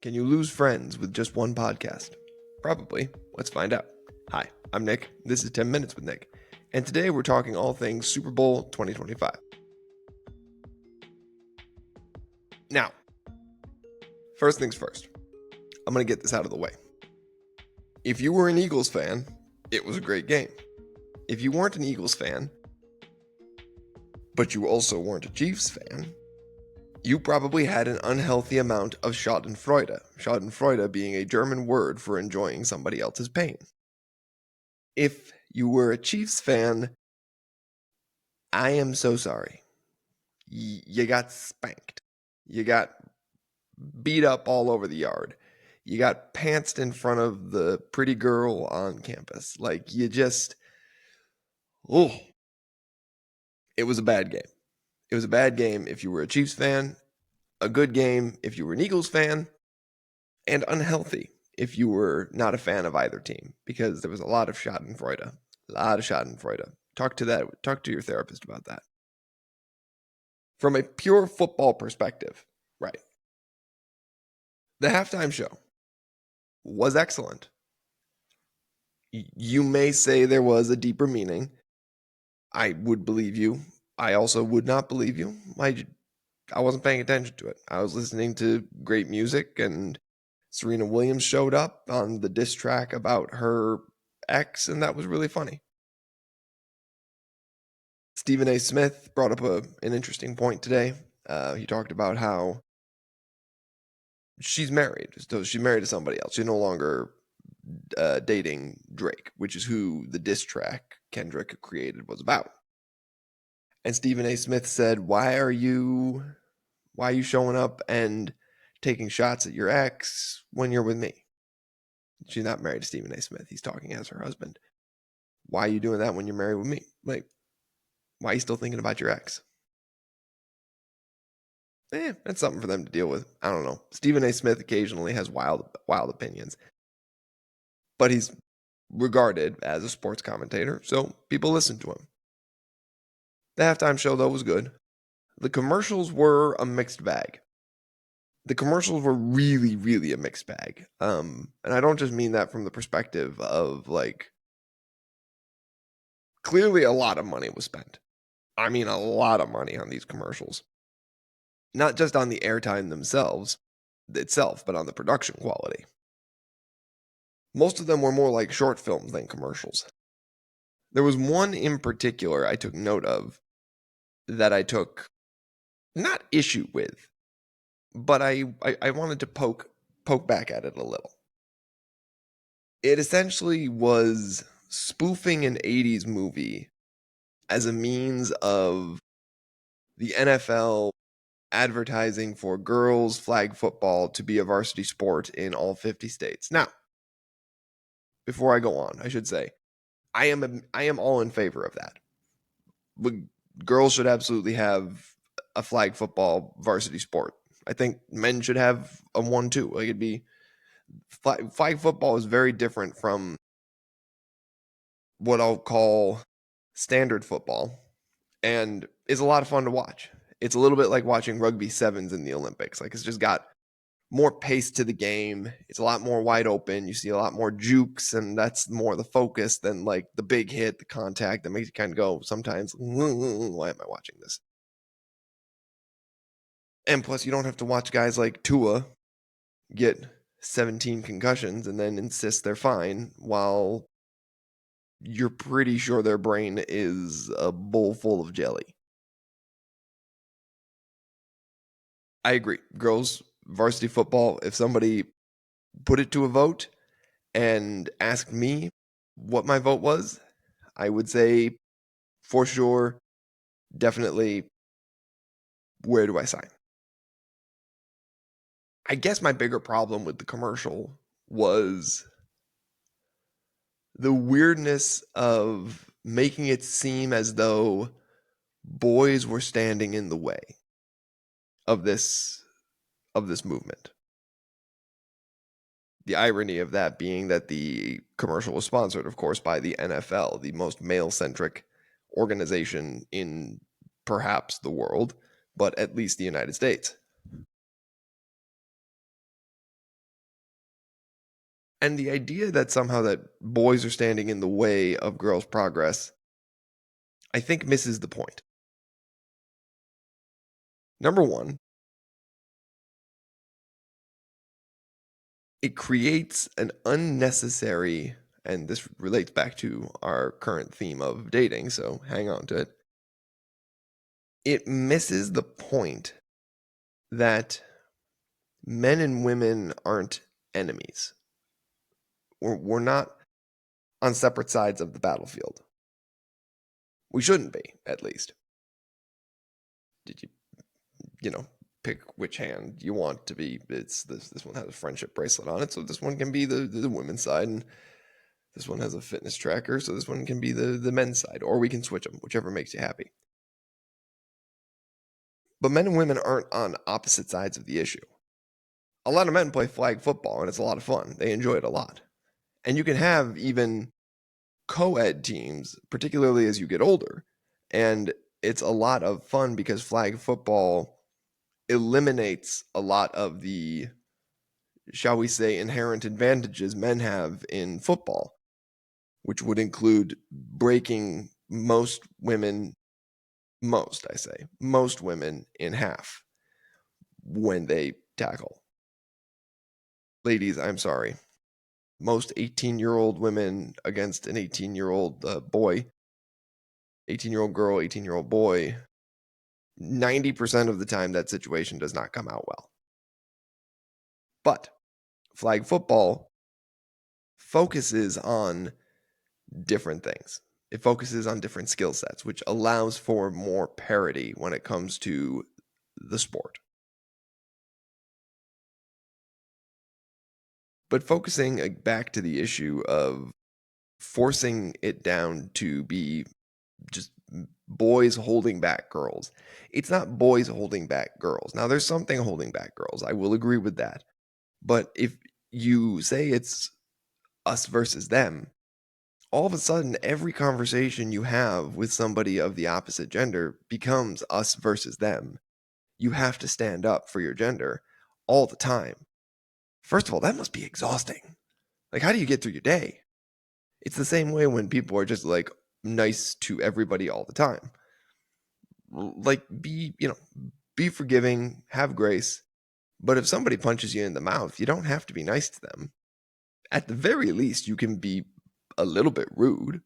Can you lose friends with just one podcast? Probably. Let's find out. Hi, I'm Nick. This is 10 Minutes with Nick. And today we're talking all things Super Bowl 2025. Now, first things first. I'm going to get this out of the way. If you were an Eagles fan, it was a great game. If you weren't an Eagles fan, but you also weren't a Chiefs fan, you probably had an unhealthy amount of Schadenfreude. Schadenfreude being a German word for enjoying somebody else's pain. If you were a Chiefs fan, I am so sorry. You got spanked. You got beat up all over the yard. You got pantsed in front of the pretty girl on campus. Like, you just, oh, it was a bad game. It was a bad game if you were a Chiefs fan, a good game if you were an Eagles fan, and unhealthy if you were not a fan of either team, because there was a lot of Schadenfreude. A lot of Schadenfreude. Talk to your therapist about that. From a pure football perspective, right? The halftime show was excellent. You may say there was a deeper meaning. I would believe you. I also would not believe you. I wasn't paying attention to it. I was listening to great music, and Serena Williams showed up on the diss track about her ex, and that was really funny. Stephen A. Smith brought up an interesting point today. He talked about how she's married. So she's married to somebody else. She's no longer dating Drake, which is who the diss track Kendrick created was about. And Stephen A. Smith said, why are you showing up and taking shots at your ex when you're with me? She's not married to Stephen A. Smith. He's talking as her husband. Why are you doing that when you're married with me? Like, why are you still thinking about your ex? That's something for them to deal with. I don't know. Stephen A. Smith occasionally has wild opinions, but he's regarded as a sports commentator, so people listen to him. The halftime show, though, was good. The commercials were a mixed bag. The commercials were really, really a mixed bag. And I don't just mean that from the perspective of, like, clearly a lot of money was spent. I mean, a lot of money on these commercials. Not just on the airtime itself, but on the production quality. Most of them were more like short films than commercials. There was one in particular I took note of that I took not issue with, but I wanted to poke back at it a little. It essentially was spoofing an 80s movie as a means of the NFL advertising for girls flag football to be a varsity sport in all 50 states. Now, before I go on, I should say I am all in favor of that. Girls should absolutely have a flag football varsity sport. I think men should have a one too. Like, it'd be flag football is very different from what I'll call standard football, and is a lot of fun to watch. It's a little bit like watching rugby sevens in the Olympics. Like, it's just got more pace to the game. It's a lot more wide open. You see a lot more jukes, and that's more the focus than like the big hit, the contact that makes you kind of go sometimes, why am I watching this? And plus, you don't have to watch guys like Tua get 17 concussions and then insist they're fine while you're pretty sure their brain is a bowl full of jelly. I agree. Girls varsity football, if somebody put it to a vote and asked me what my vote was, I would say for sure, definitely, where do I sign? I guess my bigger problem with the commercial was the weirdness of making it seem as though boys were standing in the way of this movement. The irony of that being that the commercial was sponsored, of course, by the NFL, the most male-centric organization in perhaps the world, but at least the United States. And the idea that somehow that boys are standing in the way of girls' progress, I think misses the point. Number one, it creates an unnecessary, and this relates back to our current theme of dating, so hang on to it. It misses the point that men and women aren't enemies. We're not on separate sides of the battlefield. We shouldn't be, at least. Did you know, pick which hand you want to be? It's this one has a friendship bracelet on it, so this one can be the women's side, and this one has a fitness tracker, so this one can be the men's side, or we can switch them, whichever makes you happy. But men and women aren't on opposite sides of the issue. A lot of men play flag football, and it's a lot of fun. They enjoy it a lot. And you can have even co-ed teams, particularly as you get older. And it's a lot of fun because flag football eliminates a lot of the, shall we say, inherent advantages men have in football, which would include breaking most women in half when they tackle. Ladies, I'm sorry. Most 18-year-old women against an 18-year-old boy, 18-year-old girl, 18-year-old boy, 90% of the time that situation does not come out well. But flag football focuses on different things. It focuses on different skill sets, which allows for more parity when it comes to the sport. But focusing back to the issue of forcing it down to be just boys holding back girls. It's not boys holding back girls. Now, there's something holding back girls. I will agree with that. But if you say it's us versus them, all of a sudden, every conversation you have with somebody of the opposite gender becomes us versus them. You have to stand up for your gender all the time. First of all, that must be exhausting. Like, how do you get through your day? It's the same way when people are just like nice to everybody all the time. Like, be forgiving, have grace. But if somebody punches you in the mouth, you don't have to be nice to them. At the very least, you can be a little bit rude.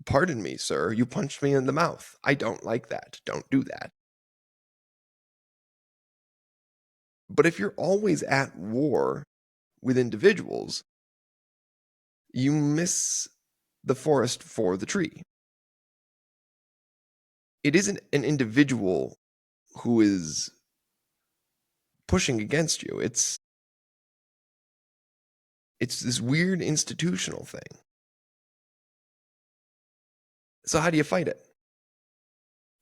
Pardon me, sir, you punched me in the mouth. I don't like that. Don't do that. But if you're always at war with individuals, you miss the forest for the tree. It isn't an individual who is pushing against you. It's this weird institutional thing. So how do you fight it?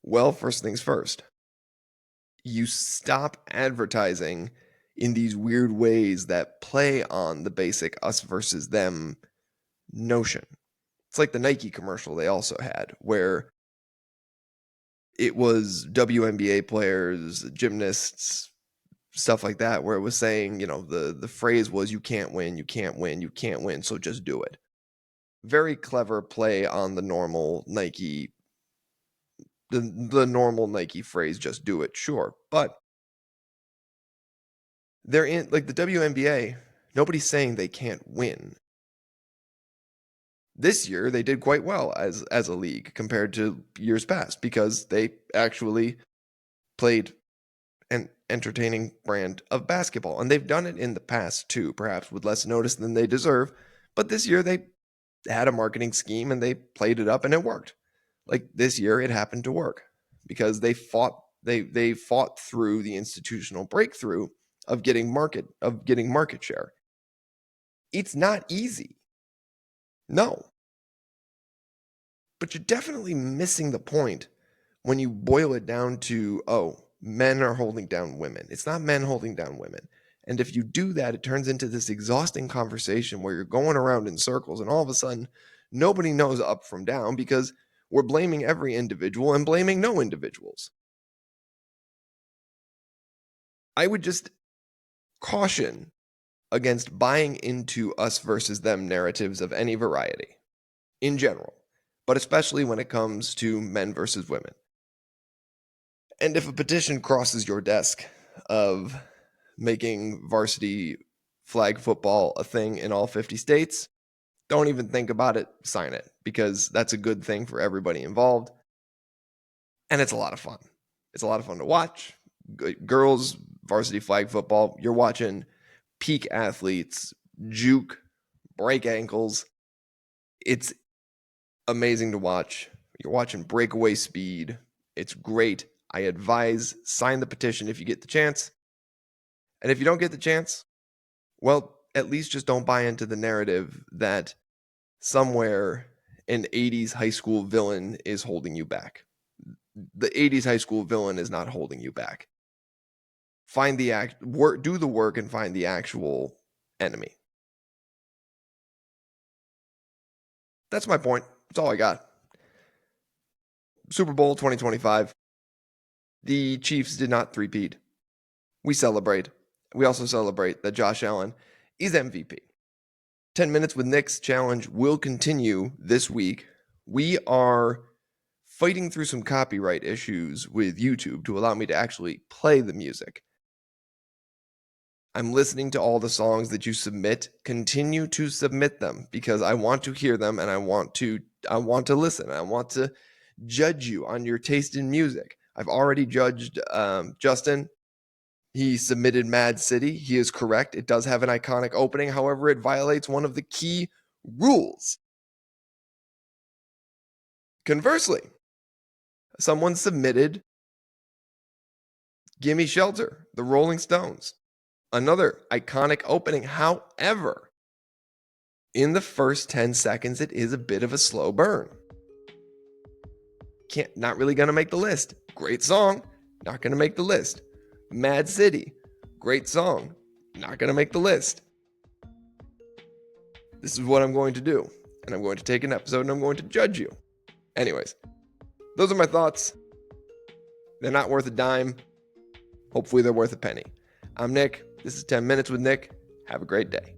Well, first things first. You stop advertising in these weird ways that play on the basic us versus them notion. It's like the Nike commercial they also had, where it was WNBA players, gymnasts, stuff like that, where it was saying, the phrase was, you can't win, you can't win, you can't win, so just do it. Very clever play on the normal Nike, the normal Nike phrase, just do it, sure. But they're in, like, the WNBA, nobody's saying they can't win. This year, they did quite well as a league compared to years past because they actually played an entertaining brand of basketball. And they've done it in the past too, perhaps with less notice than they deserve. But this year, they had a marketing scheme and they played it up and it worked. Like this year, it happened to work because they fought through the institutional breakthrough of getting market share. It's not easy. No. But you're definitely missing the point when you boil it down to, men are holding down women. It's not men holding down women. And if you do that, it turns into this exhausting conversation where you're going around in circles and all of a sudden nobody knows up from down because we're blaming every individual and blaming no individuals. I would just caution against buying into us versus them narratives of any variety, in general, but especially when it comes to men versus women. And if a petition crosses your desk of making varsity flag football a thing in all 50 states, don't even think about it, sign it, because that's a good thing for everybody involved. And it's a lot of fun. It's a lot of fun to watch. Girls varsity flag football, you're watching peak athletes juke, break ankles. It's amazing to watch. You're watching breakaway speed. It's great. I advise sign the petition if you get the chance. And if you don't get the chance, well, at least just don't buy into the narrative that somewhere an 80s high school villain is holding you back. The 80s high school villain is not holding you back. Find the do the work and find the actual enemy. That's my point. That's all I got. Super Bowl 2025. The Chiefs did not three-peat. We celebrate. We also celebrate that Josh Allen is MVP. 10 Minutes with Nick's challenge will continue this week. We are fighting through some copyright issues with YouTube to allow me to actually play the music. I'm listening to all the songs that you submit. Continue to submit them because I want to hear them and I want to listen. I want to judge you on your taste in music. I've already judged Justin. He submitted Mad City. He is correct. It does have an iconic opening. However, it violates one of the key rules. Conversely, someone submitted Gimme Shelter, the Rolling Stones. Another iconic opening. However, in the first 10 seconds, it is a bit of a slow burn. Not really going to make the list. Great song, not going to make the list. Mad City, great song, not going to make the list. This is what I'm going to do. And I'm going to take an episode and I'm going to judge you. Anyways, those are my thoughts. They're not worth a dime. Hopefully they're worth a penny. I'm Nick. This is 10 Minutes with Nick. Have a great day.